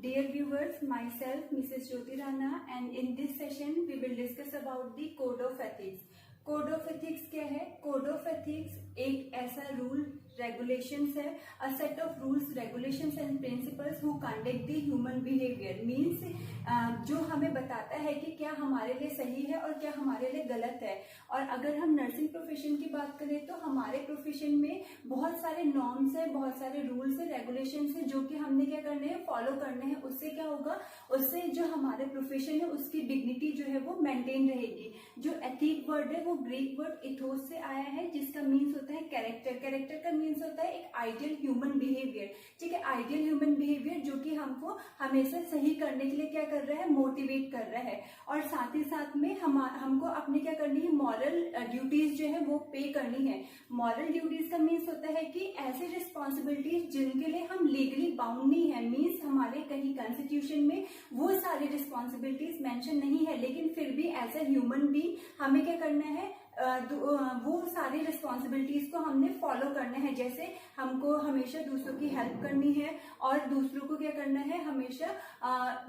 Dear viewers, myself Mrs. Jyoti Rana, and in this session we will discuss about the Code of Ethics. Code of ethics क्या है? Code of ethics एक ऐसा rule regulations है, a set of rules regulations and principles who conduct the human behaviour. Means जो हमें बताता है कि क्या हमारे लिए सही है और क्या हमारे लिए गलत है। और अगर हम नर्सिंग प्रोफेशन की बात करें तो हमारे प्रोफेशन में बहुत सारे नॉर्म्स है, बहुत सारे रूल्स है, रेगुलेशंस है जो कि हमने क्या करने हैं, फॉलो करने हैं। उससे क्या होगा, उससे जो हमारे प्रोफेशन है उसकी डिग्निटी जो है वो मेंटेन रहेगी। जो एथिक वर्ड है वो ग्रीक वर्ड इथोस से आया है, जिसका मीन्स होता है कैरेक्टर। कैरेक्टर का मीन्स होता है एक आइडियल ह्यूमन बिहेवियर। ठीक है, आइडियल ह्यूमन बिहेवियर जो कि हमको हमेशा सही करने के लिए क्या कर रहा है, मोटिवेट कर रहा है। और साथ ही साथ में हमको अपने क्या करनी है, मॉरल ड्यूटीज जो है वो पे करनी है। मॉरल ड्यूटीज का मीन्स होता है कि ऐसी रिस्पॉन्सिबिलिटीज जिनके लिए हम लीगली बाउंड नहीं है। मीन्स हमारे कहीं कॉन्स्टिट्यूशन में वो सारी रिस्पॉन्सिबिलिटीज मेंशन नहीं है, लेकिन फिर भी एज ए ह्यूमन बीइंग हमें क्या करना है, वो सारी रिस्पॉन्सिबिलिटीज को हमने फॉलो करना है। जैसे हमको हमेशा दूसरों की हेल्प करनी है और दूसरों को क्या करना है, हमेशा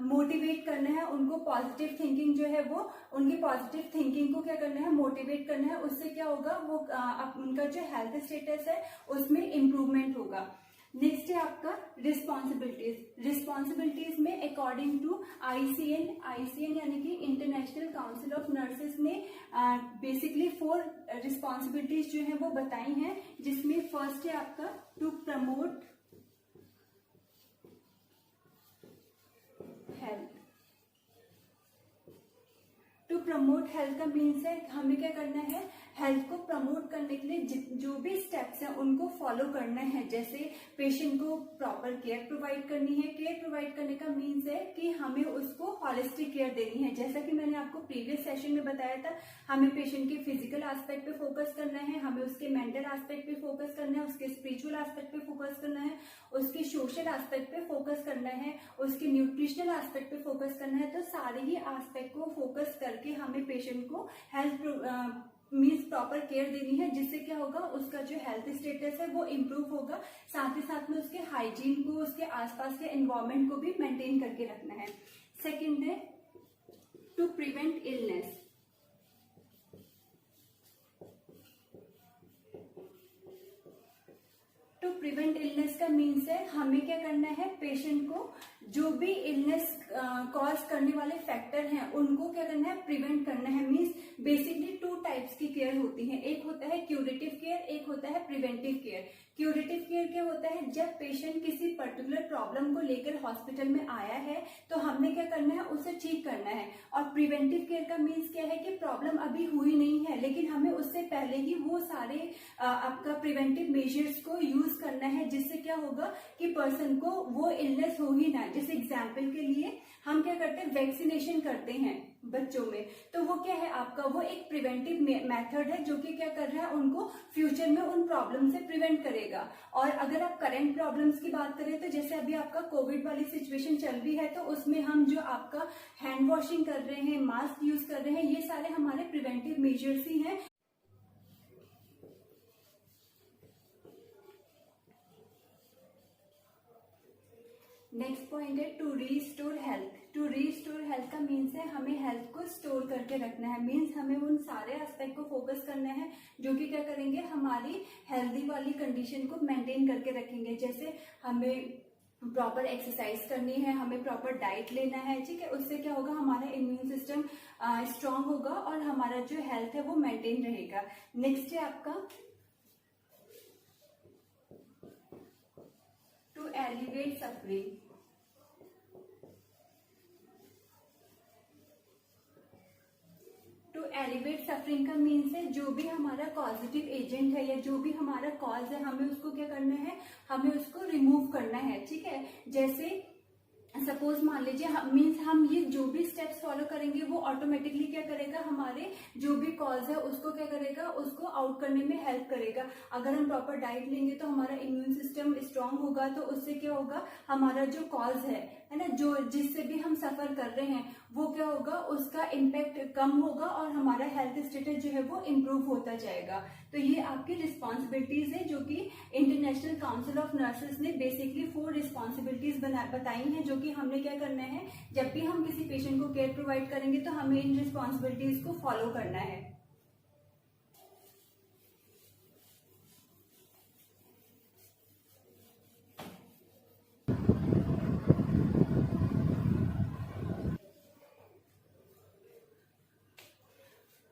मोटिवेट करना है। उनको पॉजिटिव थिंकिंग जो है वो, उनकी पॉजिटिव थिंकिंग को क्या करना है, मोटिवेट करना है। उससे क्या होगा, वो उनका जो हेल्थ स्टेटस है उसमें इम्प्रूवमेंट होगा। नेक्स्ट है आपका रिस्पॉन्सिबिलिटीज। रिस्पॉन्सिबिलिटीज में अकॉर्डिंग टू आईसीएन यानी कि इंटरनेशनल काउंसिल ऑफ नर्सेस ने बेसिकली 4 रिस्पॉन्सिबिलिटीज जो है वो बताई हैं, जिसमें फर्स्ट है आपका to promote health. To promote health का मीन्स है हमें क्या करना है, हेल्थ को प्रमोट करने के लिए जो भी स्टेप्स हैं उनको फॉलो करना है। जैसे पेशेंट को प्रॉपर केयर प्रोवाइड करनी है। केयर प्रोवाइड करने का मीन्स है कि हमें उसको हॉलिस्टिक केयर देनी है। जैसा कि मैंने आपको प्रीवियस सेशन में बताया था, हमें पेशेंट के फिजिकल एस्पेक्ट पे फोकस करना है, हमें उसके मेंटल एस्पेक्ट पे फोकस करना है, उसके स्पिरिचुअल एस्पेक्ट पे फोकस करना है, उसके सोशल एस्पेक्ट पे फोकस करना है, उसके न्यूट्रिशनल एस्पेक्ट पे फोकस करना है। तो सारे ही एस्पेक्ट को फोकस करके हमें पेशेंट को हेल्थ मीन्स प्रॉपर केयर देनी है, जिससे क्या होगा, उसका जो हेल्थ स्टेटस है वो इम्प्रूव होगा। साथ ही साथ में उसके हाइजीन को, उसके आसपास के एनवायरमेंट को भी मेंटेन करके रखना है। सेकंड है to prevent illness. To prevent illness का मीन्स है हमें क्या करना है, पेशेंट को जो भी इलनेस कॉज करने वाले फैक्टर हैं उनको क्या करना है, प्रिवेंट करना है। मीन्स बेसिकली 2 टाइप्स की केयर होती है, एक होता है क्यूरेटिव केयर, एक होता है प्रिवेंटिव केयर। क्यूरेटिव केयर क्या होता है, जब पेशेंट किसी पर्टिकुलर प्रॉब्लम को लेकर हॉस्पिटल में आया है तो हमने क्या करना है, उसे ठीक करना है। और प्रिवेंटिव केयर का मीन्स क्या है कि प्रॉब्लम अभी हुई नहीं है, लेकिन हमें उससे पहले ही वो सारे आपका प्रिवेंटिव मेजर्स को यूज करना है, जिससे क्या होगा कि पर्सन को वो इलनेस हो ही ना। जैसे एग्जाम्पल के लिए हम क्या करते हैं, वैक्सीनेशन करते हैं बच्चों में, तो वो क्या है आपका, वो एक प्रिवेंटिव मेथड है जो कि क्या कर रहा है, उनको फ्यूचर में उन प्रॉब्लम से प्रिवेंट करेगा। और अगर आप करंट प्रॉब्लम्स की बात करें तो जैसे अभी आपका कोविड वाली सिचुएशन चल रही है, तो उसमें हम जो आपका हैंड वॉशिंग कर रहे हैं, मास्क यूज कर रहे हैं, ये सारे हमारे प्रिवेंटिव मेजर्स ही हैं। नेक्स्ट पॉइंट है to restore health. To restore health का मीन्स है हमें हेल्थ को स्टोर करके रखना है। मीन्स हमें उन सारे एस्पेक्ट को फोकस करना है जो कि क्या करेंगे, हमारी हेल्दी वाली कंडीशन को मेंटेन करके रखेंगे। जैसे हमें प्रॉपर एक्सरसाइज करनी है, हमें प्रॉपर डाइट लेना है, ठीक है। उससे क्या होगा, हमारा इम्यून सिस्टम स्ट्रांग होगा और हमारा जो हेल्थ है वो मेंटेन रहेगा। नेक्स्ट है आपका to alleviate suffering. To alleviate suffering का मीन्स है जो भी हमारा पॉजिटिव एजेंट है या जो भी हमारा कॉज है, हमें उसको क्या करना है, हमें उसको रिमूव करना है, ठीक है। जैसे सपोज मान लीजिए हम ये जो भी स्टेप्स फॉलो करेंगे वो ऑटोमेटिकली क्या करेगा, हमारे जो भी कॉज है उसको क्या करेगा, उसको आउट करने में हेल्प करेगा। अगर हम प्रॉपर डाइट लेंगे तो हमारा इम्यून सिस्टम स्ट्रांग होगा, तो उससे क्या होगा, हमारा जो कॉज है है ना, जो जिससे भी हम सफर कर रहे हैं वो क्या होगा, उसका इम्पैक्ट कम होगा और हमारा हेल्थ स्टेटस जो है वो इम्प्रूव होता जाएगा। तो ये आपकी रिस्पॉन्सिबिलिटीज है जो कि इंटरनेशनल काउंसिल ऑफ नर्सेज ने बेसिकली 4 रिस्पॉन्सिबिलिटीज बताई हैं, जो कि हमने क्या करना है, जब भी हम किसी पेशेंट को केयर प्रोवाइड करेंगे तो हमें इन रिस्पॉन्सिबिलिटीज को फॉलो करना है।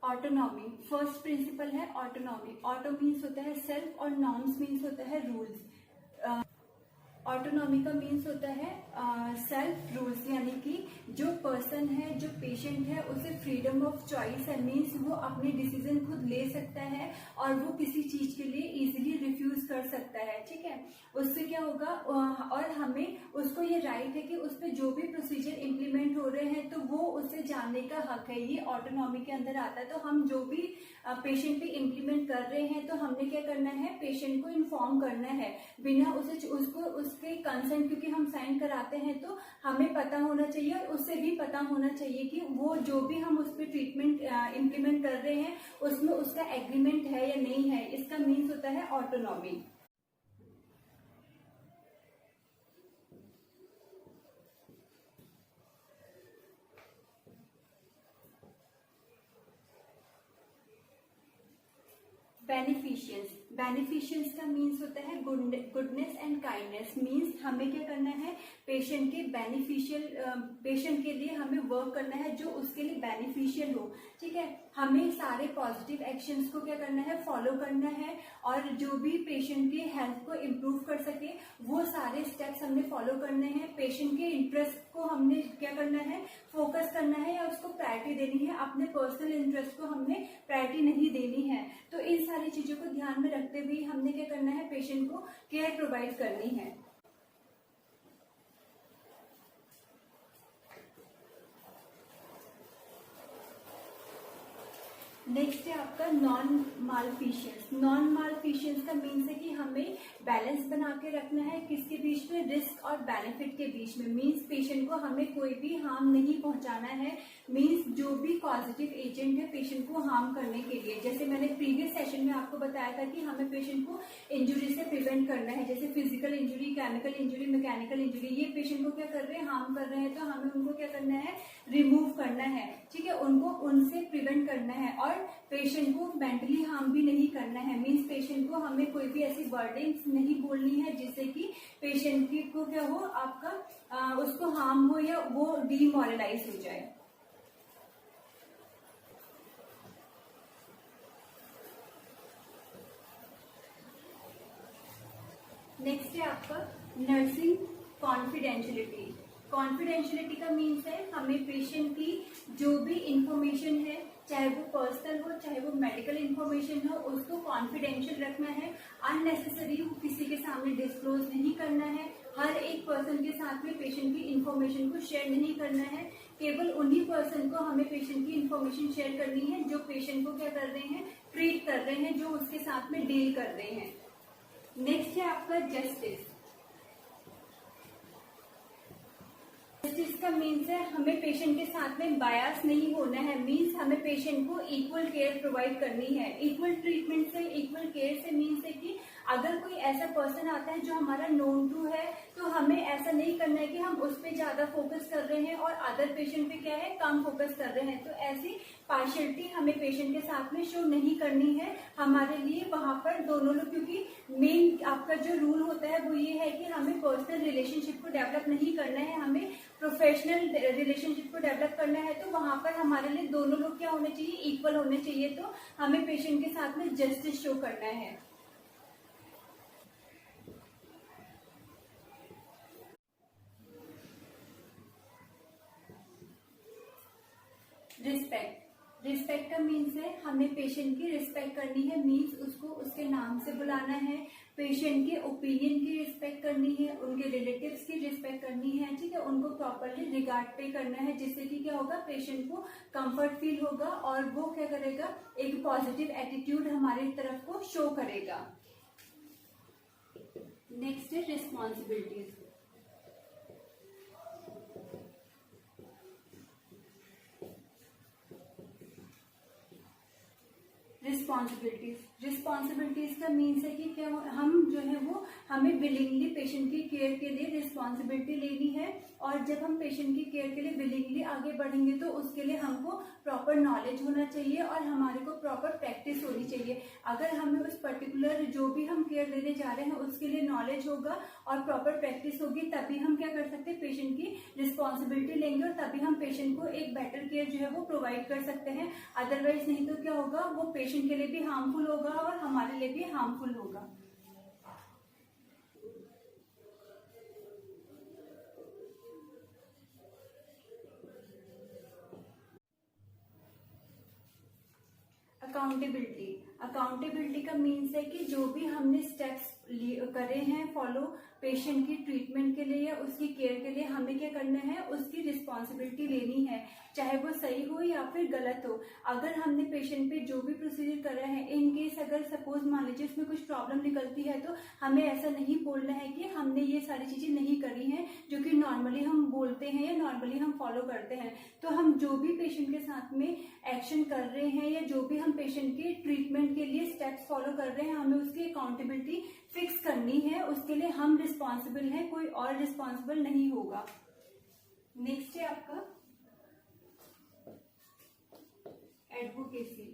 ऑटोनॉमी, फर्स्ट प्रिंसिपल है ऑटोनॉमी। ऑटो मीन्स होता है सेल्फ और नॉर्म्स मीन्स होता है रूल्स। ऑटोनॉमी का मीन्स होता है सेल्फ रूल्स, यानी कि जो पर्सन है, जो पेशेंट है, उसे फ्रीडम ऑफ चॉइस है, मीन्स वो अपने डिसीजन खुद ले सकता है और वो किसी चीज के लिए इजीली रिफ्यूज कर सकता है। ठीक है, उससे क्या होगा, और हमें उसको ये राइट है कि उस पर जो भी प्रोसीजर इम्प्लीमेंट हो रहे हैं तो वो उससे जानने का हक है, ये ऑटोनॉमी के अंदर आता है। तो हम जो भी पेशेंट पे इम्प्लीमेंट कर रहे हैं तो हमने क्या करना है, पेशेंट को इन्फॉर्म करना है बिना उसके कंसेंट, क्योंकि हम साइन कराते हैं तो हमें पता होना चाहिए और उससे भी पता होना चाहिए कि वो जो भी हम उस पर ट्रीटमेंट इम्प्लीमेंट कर रहे हैं उसमें उसका एग्रीमेंट है या नहीं है। इसका मीन्स होता है ऑटोनॉमी। बेनिफिशियंस, बेनिफिशियंस का मीन्स होता है गुडनेस एंड काइंडनेस। मीन्स हमें क्या करना है, पेशेंट के बेनिफिशियल, पेशेंट के लिए हमें वर्क करना है जो उसके लिए बेनिफिशियल हो। ठीक है, हमें सारे पॉजिटिव एक्शंस को क्या करना है, फॉलो करना है और जो भी पेशेंट की हेल्थ को इम्प्रूव कर सके वो सारे स्टेप्स हमने फॉलो करने हैं। पेशेंट के इंटरेस्ट को हमने क्या करना है, फोकस करना है या उसको प्रायोरिटी देनी है, अपने पर्सनल इंटरेस्ट को हमने प्रायोरिटी नहीं देनी है। तो इन सारी चीजों को ध्यान में रखते हुए हमने क्या करना है, पेशेंट को केयर प्रोवाइड करनी है। नेक्स्ट है आपका नॉन मालफिशियंस। नॉन मालफिशियंस का मीन्स है कि हमें बैलेंस बना के रखना है किसके बीच में, रिस्क और बेनिफिट के बीच में। मीन्स पेशेंट को हमें कोई भी हार्म नहीं पहुंचाना है, मीन्स जो भी पॉजिटिव एजेंट है पेशेंट को हार्म करने के लिए, जैसे मैंने प्रीवियस सेशन में आपको बताया था कि हमें पेशेंट को इंजुरी से प्रिवेंट करना है, जैसे physical injury, chemical injury, mechanical injury, ये पेशेंट को क्या कर रहे हैं, हार्म कर रहे हैं, तो हमें उनको क्या करना है, रिमूव करना है। ठीक है, उनको उनसे प्रिवेंट करना है और पेशेंट को मेंटली हार्म भी नहीं करना है। मीन्स पेशेंट को हमें कोई भी ऐसी वर्डिंग्स नहीं बोलनी है जिससे कि पेशेंट की को क्या हो, आपका उसको हार्म हो या वो डीमोरलाइज हो जाए। नेक्स्ट है आपका नर्सिंग कॉन्फिडेंशियलिटी। कॉन्फिडेंशियलिटी का मीन्स है हमें पेशेंट की जो भी इंफॉर्मेशन है, चाहे वो पर्सनल हो चाहे वो मेडिकल इंफॉर्मेशन हो, उसको कॉन्फिडेंशियल रखना है। अननेसेसरी किसी के सामने डिस्क्लोज नहीं करना है। हर एक पर्सन के साथ में पेशेंट की इंफॉर्मेशन को शेयर नहीं करना है। केवल उन्हीं पर्सन को हमें पेशेंट की इंफॉर्मेशन शेयर करनी है जो पेशेंट को क्या कर रहे हैं, ट्रीट कर रहे हैं, जो उसके साथ में डील कर रहे हैं। नेक्स्ट है आपका जस्टिस। जस्टिस का मीन्स है हमें पेशेंट के साथ में बायस नहीं होना है। मीन्स हमें पेशेंट को इक्वल केयर प्रोवाइड करनी है। इक्वल ट्रीटमेंट से, इक्वल केयर से मीन्स है कि अगर कोई ऐसा पर्सन आता है जो हमारा नोन टू है तो हमें ऐसा नहीं करना है कि हम उस पर ज्यादा फोकस कर रहे हैं और अदर पेशेंट पे क्या है, कम फोकस कर रहे हैं। तो ऐसी पार्शियलिटी हमें पेशेंट के साथ में शो नहीं करनी है। हमारे लिए वहां पर दोनों लोग, क्योंकि मेन आपका जो रूल होता है वो ये है कि हमें पर्सनल रिलेशनशिप को डेवलप नहीं करना है, हमें प्रोफेशनल रिलेशनशिप को डेवलप करना है। तो वहां पर हमारे लिए दोनों लोग क्या होने चाहिए, इक्वल होने चाहिए। तो हमें पेशेंट के साथ में जस्टिस शो करना है। रिस्पेक्ट। रिस्पेक्ट का मीन्स है हमें पेशेंट की रिस्पेक्ट करनी है। मीन्स उसको उसके नाम से बुलाना है, पेशेंट के ओपिनियन की रिस्पेक्ट करनी है, उनके रिलेटिव्स की रिस्पेक्ट करनी है। ठीक है, उनको प्रॉपरली रिगार्ड पे करना है, जिससे कि क्या होगा, पेशेंट को कंफर्ट फील होगा और वो क्या करेगा, एक पॉजिटिव एटीट्यूड हमारी तरफ को शो करेगा। नेक्स्ट है रिस्पॉन्सिबिलिटीज। रिस्पॉन्सिबिलिटीज का मीन्स है कि क्या हम जो है वो हमें विलिंगली पेशेंट की केयर के लिए रिस्पॉन्सिबिलिटी लेनी है, और जब हम पेशेंट की केयर के लिए विलिंगली आगे बढ़ेंगे तो उसके लिए हमको प्रॉपर नॉलेज होना चाहिए और हमारे को प्रॉपर प्रैक्टिस होनी चाहिए। अगर हमें उस पर्टिकुलर जो भी हम केयर लेने जा रहे हैं उसके लिए नॉलेज होगा और प्रॉपर प्रैक्टिस होगी, तभी हम क्या कर सकते हैं, पेशेंट की रिस्पॉन्सिबिलिटी लेंगे और तभी हम पेशेंट को एक बेटर केयर जो है वो प्रोवाइड कर सकते हैं। अदरवाइज नहीं तो क्या होगा, वो पेशेंट के लिए भी हार्मफुल होगा और हमारे लिए भी हार्मफुल होगा। अकाउंटेबिलिटी का मीन्स है कि जो भी हमने स्टेप्स करे हैं फॉलो पेशेंट की ट्रीटमेंट के लिए या उसकी केयर के लिए, हमें क्या करना है, उसकी रिस्पॉन्सिबिलिटी लेनी है, चाहे वो सही हो या फिर गलत हो। अगर हमने पेशेंट पे जो भी प्रोसीजर करा है, इन केस अगर सपोज मान लीजिए उसमें कुछ प्रॉब्लम निकलती है, तो हमें ऐसा नहीं बोलना है कि हमने ये सारी चीजें नहीं करी हैं, जो कि नॉर्मली हम बोलते हैं या नॉर्मली हम फॉलो करते हैं। तो हम जो भी पेशेंट के साथ में एक्शन कर रहे हैं या जो भी हम पेशेंट के ट्रीटमेंट के लिए स्टेप्स फॉलो कर रहे हैं, हमें उसकी अकाउंटेबिलिटी फिक्स करनी है। उसके लिए हम रिस्पॉन्सिबल हैं, कोई और रिस्पॉन्सिबल नहीं होगा। नेक्स्ट है आपका एडवोकेसी।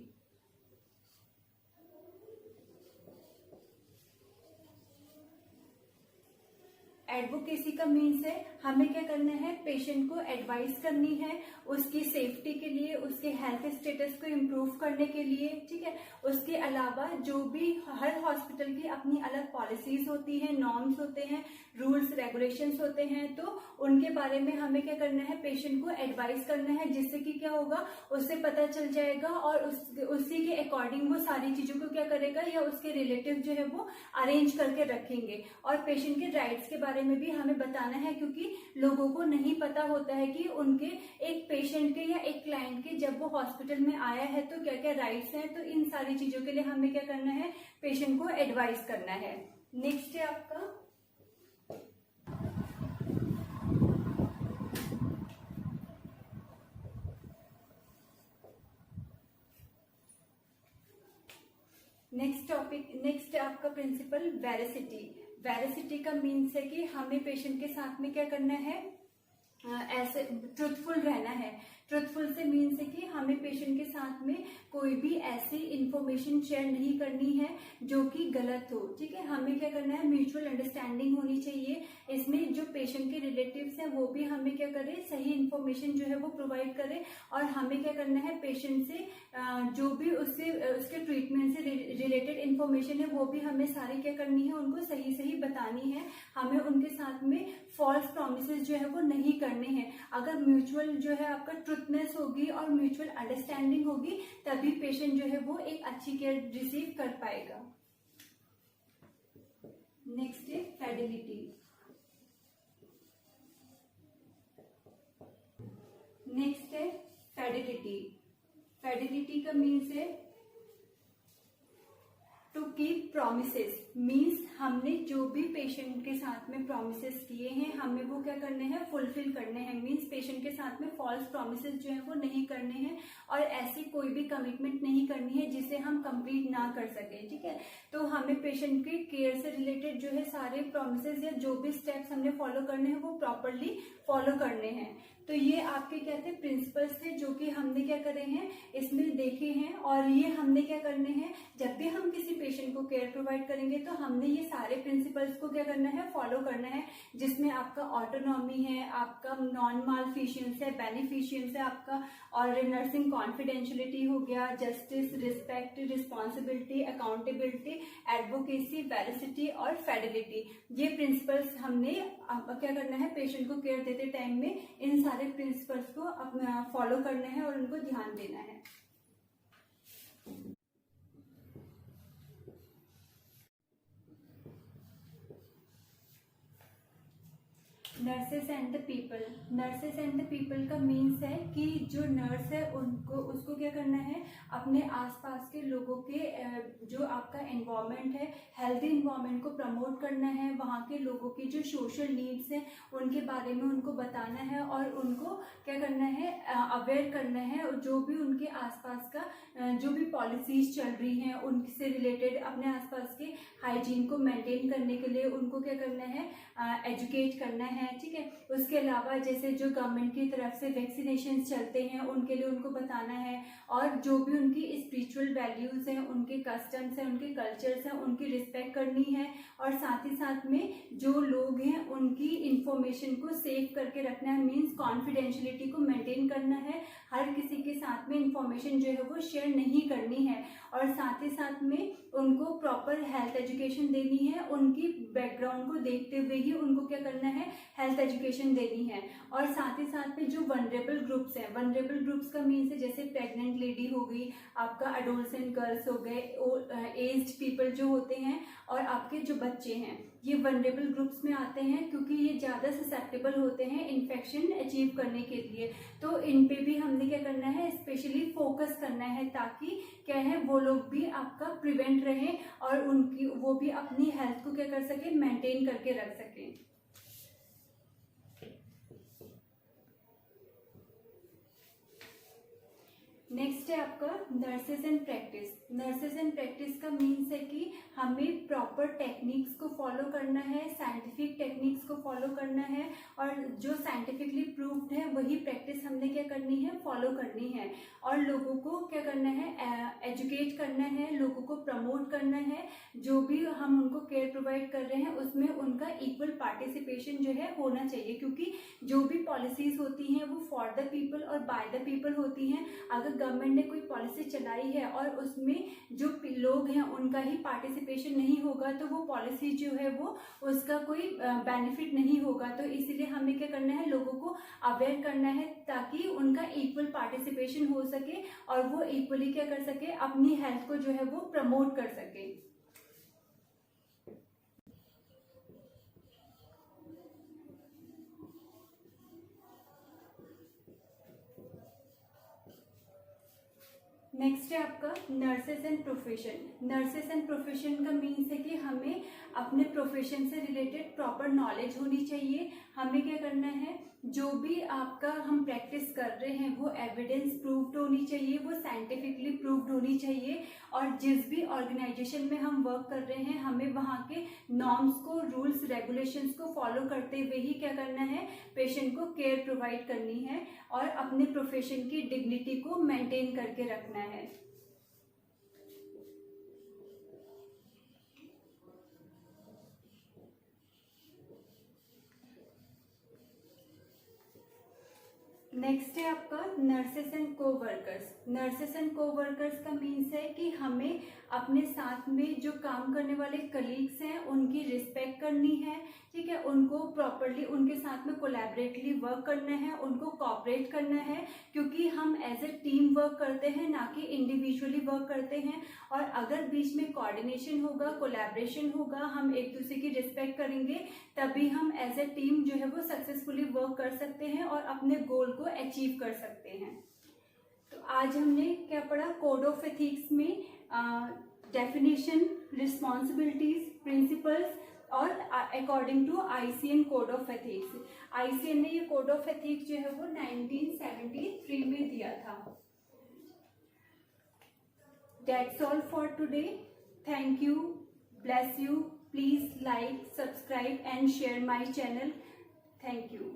एडवोकेसी का मीन्स है हमें क्या करना है, पेशेंट को एडवाइस करनी है उसकी सेफ्टी के लिए, उसके हेल्थ स्टेटस को इम्प्रूव करने के लिए, ठीक है। उसके अलावा जो भी हर हॉस्पिटल की अपनी अलग पॉलिसीज होती हैं, नॉर्म्स होते हैं, रूल्स रेगुलेशंस होते हैं, तो उनके बारे में हमें क्या करना है, पेशेंट को एडवाइस करना है, जिससे कि क्या होगा, उससे पता चल जाएगा और उसी के अकॉर्डिंग वो सारी चीजों को क्या करेगा या उसके रिलेटिव जो है वो अरेंज करके रखेंगे। और पेशेंट के राइट्स के बारे में भी हमें बताना है, क्योंकि लोगों को नहीं पता होता है कि उनके एक पेशेंट के या एक क्लाइंट के जब वो हॉस्पिटल में आया है तो क्या क्या राइट्स हैं। तो इन सारी चीजों के लिए हमें क्या करना है, पेशेंट को एडवाइस करना है। नेक्स्ट है आपका नेक्स्ट आपका प्रिंसिपल वेरासिटी। वेरासिटी का मीन्स है कि हमें पेशेंट के साथ में क्या करना है, ऐसे ट्रुथफुल रहना है। ट्रुथफुल से मीन्स है कि हमें पेशेंट के साथ में कोई भी ऐसी इंफॉर्मेशन शेयर नहीं करनी है जो कि गलत हो, ठीक है। हमें क्या करना है, म्यूचुअल अंडरस्टैंडिंग होनी चाहिए। इसमें जो पेशेंट के रिलेटिव्स हैं वो भी हमें क्या करें, सही इंफॉर्मेशन जो है वो प्रोवाइड करें, और हमें क्या करना है, पेशेंट से जो भी उसके ट्रीटमेंट से रिलेटेड इंफॉर्मेशन है वो भी हमें सारी क्या करनी है, उनको सही सही बतानी है। हमें उनके साथ में फॉल्स प्रॉमिसेस जो है वो नहीं करने हैं। अगर म्यूचुअल जो है आपका ट्रुथनेस होगी और म्यूचुअल अंडरस्टैंडिंग होगी, तभी पेशेंट जो है वो एक अच्छी केयर रिसीव कर पाएगा। नेक्स्ट है फिडेलिटी। नेक्स्ट है फिडेलिटी। फिडेलिटी का मीन्स है टू कीप प्रोमिसेस। मीन्स हमने जो भी पेशेंट के साथ में प्रोमिसेस किए हैं, हमें वो क्या करने हैं, फुलफिल करने हैं। मीन्स पेशेंट के साथ में फॉल्स प्रोमिसेस जो है वो नहीं करने हैं, और ऐसी कोई भी कमिटमेंट नहीं करनी है जिसे हम कंप्लीट ना कर सके, ठीक है। तो हमें पेशेंट की केयर से रिलेटेड जो है सारे प्रोमिसेस या जो भी स्टेप्स हमने फॉलो करने हैं वो प्रॉपरली फॉलो करने हैं। तो ये आपके क्या थे, प्रिंसिपल्स थे जो कि हमने क्या करे हैं, इसमें देखे हैं। और ये हमने क्या करने हैं, जब भी हम किसी पेशेंट को केयर प्रोवाइड करेंगे तो हमने ये सारे प्रिंसिपल्स को क्या करना है, फॉलो करना है, जिसमें आपका ऑटोनॉमी है, आपका नॉन मालफिशियंस है, बेनिफिशियंस है आपका, और नर्सिंग कॉन्फिडेंशियलिटी हो गया, justice, respect, responsibility, accountability, advocacy, veracity और फिडेलिटी। ये प्रिंसिपल्स हमने क्या करना है, पेशेंट को केयर देते टाइम में इन सारे प्रिंसिपल्स को अपना फॉलो करना है और उनको ध्यान देना है। Nurses and the people. Nurses and the people का मीन्स है कि जो नर्स है उसको क्या करना है, अपने आसपास के लोगों के जो आपका एनवायरनमेंट है, हेल्दी एनवायरनमेंट को प्रमोट करना है, वहाँ के लोगों की जो सोशल नीड्स हैं उनके बारे में उनको बताना है और उनको क्या करना है, अवेयर करना है। और जो भी उनके आसपास का जो भी पॉलिसीज चल रही हैं उनसे रिलेटेड अपने आसपास के हाइजीन को मेंटेन करने के लिए उनको क्या करना है, एजुकेट करना है। ठीक है, उसके अलावा जैसे जो गवर्नमेंट की तरफ से वैक्सीनेशन चलते हैं उनके लिए उनको बताना है, और जो भी उनकी स्पिरिचुअल वैल्यूज़ हैं, उनके कस्टम्स हैं, उनके कल्चर्स हैं, उनकी रिस्पेक्ट करनी है। और साथ ही साथ में जो लोग हैं उनकी इंफॉर्मेशन को सेव करके रखना है, मीन्स कॉन्फिडेंशियलिटी को मेंटेन करना है। हर किसी के साथ में इंफॉर्मेशन जो है वो शेयर नहीं करनी है। और साथ ही साथ में उनको प्रॉपर हेल्थ एजुकेशन देनी है, उनकी बैकग्राउंड को देखते हुए ही उनको क्या करना है, हेल्थ एजुकेशन देनी है। और साथ ही साथ में जो वनरेबल ग्रुप्स हैं, वनरेबल ग्रुप्स का मीन्स है जैसे प्रेग्नेंट लेडी हो गई, आपका एडोलसेंट गर्ल्स हो गए, एज्ड पीपल जो होते हैं, और आपके जो बच्चे हैं, ये वनरेबल ग्रुप्स में आते हैं क्योंकि ये ज़्यादा ससेप्टेबल होते हैं इन्फेक्शन अचीव करने के लिए। तो इन पे भी हमने क्या करना है, स्पेशली फोकस करना है, ताकि क्या है वो लोग भी आपका प्रिवेंट रहें और उनकी वो भी अपनी हेल्थ को क्या कर सके, मेंटेन करके रख सकें। नेक्स्ट है आपका nurses and practice. Nurses and practice का मीन्स है कि हमें प्रॉपर टेक्निक्स को फॉलो करना है, साइंटिफिक टेक्निक्स को फॉलो करना है, और जो साइंटिफिकली प्रूव्ड है वही प्रैक्टिस हमने क्या करनी है, फॉलो करनी है। और लोगों को क्या करना है, एजुकेट करना है, लोगों को प्रमोट करना है। जो भी हम उनको केयर प्रोवाइड कर रहे हैं उसमें उनका इक्वल पार्टिसिपेशन जो है होना चाहिए, क्योंकि जो भी पॉलिसीज होती हैं वो फॉर द पीपल और बाय द पीपल होती हैं। अगर गवर्नमेंट ने कोई पॉलिसी चलाई है और उसमें जो लोग हैं उनका ही पार्टिसिपेशन नहीं होगा तो वो पॉलिसी जो है वो उसका कोई बेनिफिट नहीं होगा। तो इसीलिए हमें क्या करना है, लोगों को अवेयर करना है ताकि उनका इक्वल पार्टिसिपेशन हो सके और वो इक्वली क्या कर सके, अपनी हेल्थ को जो है वो प्रमोट कर सके। नेक्स्ट है आपका nurses and profession. Nurses and profession का मीन्स है कि हमें अपने प्रोफेशन से रिलेटेड प्रॉपर नॉलेज होनी चाहिए। हमें क्या करना है, जो भी आपका हम प्रैक्टिस कर रहे हैं वो एविडेंस प्रूव्ड होनी चाहिए, वो साइंटिफिकली प्रूव्ड होनी चाहिए। और जिस भी ऑर्गेनाइजेशन में हम वर्क कर रहे हैं हमें वहाँ के नॉर्म्स को, रूल्स रेगुलेशंस को फॉलो करते हुए ही क्या करना है, पेशेंट को केयर प्रोवाइड करनी है और अपने प्रोफेशन की डिग्निटी को मेंटेन करके रखना है। नेक्स्ट है आपका nurses and coworkers. Nurses and coworkers का मीन्स है कि हमें अपने साथ में जो काम करने वाले कलीग्स हैं उनकी रिस्पेक्ट करनी है। ठीक है, उनको प्रॉपरली उनके साथ में कोलैबोरेटिवली वर्क करना है, उनको कोऑपरेट करना है, क्योंकि हम एज ए टीम वर्क करते हैं ना कि इंडिविजुअली वर्क करते हैं। और अगर बीच में कोऑर्डिनेशन होगा, कोलैबोरेशन होगा, हम एक दूसरे की रिस्पेक्ट करेंगे, तभी हम एज ए टीम जो है वो सक्सेसफुली वर्क कर सकते हैं और अपने गोल को अचीव कर सकते हैं। तो आज हमने क्या पढ़ा, कोड ऑफ एथिक्स में डेफिनेशन, रिस्पॉन्सिबिलिटीज, प्रिंसिपल्स और according to ICN code of ethics. ICN ने ये कोड ऑफ एथिक्स जो है वो 1973 में दिया था। That's all for today. Thank you. Bless you. Please like, subscribe and share my channel. Thank you.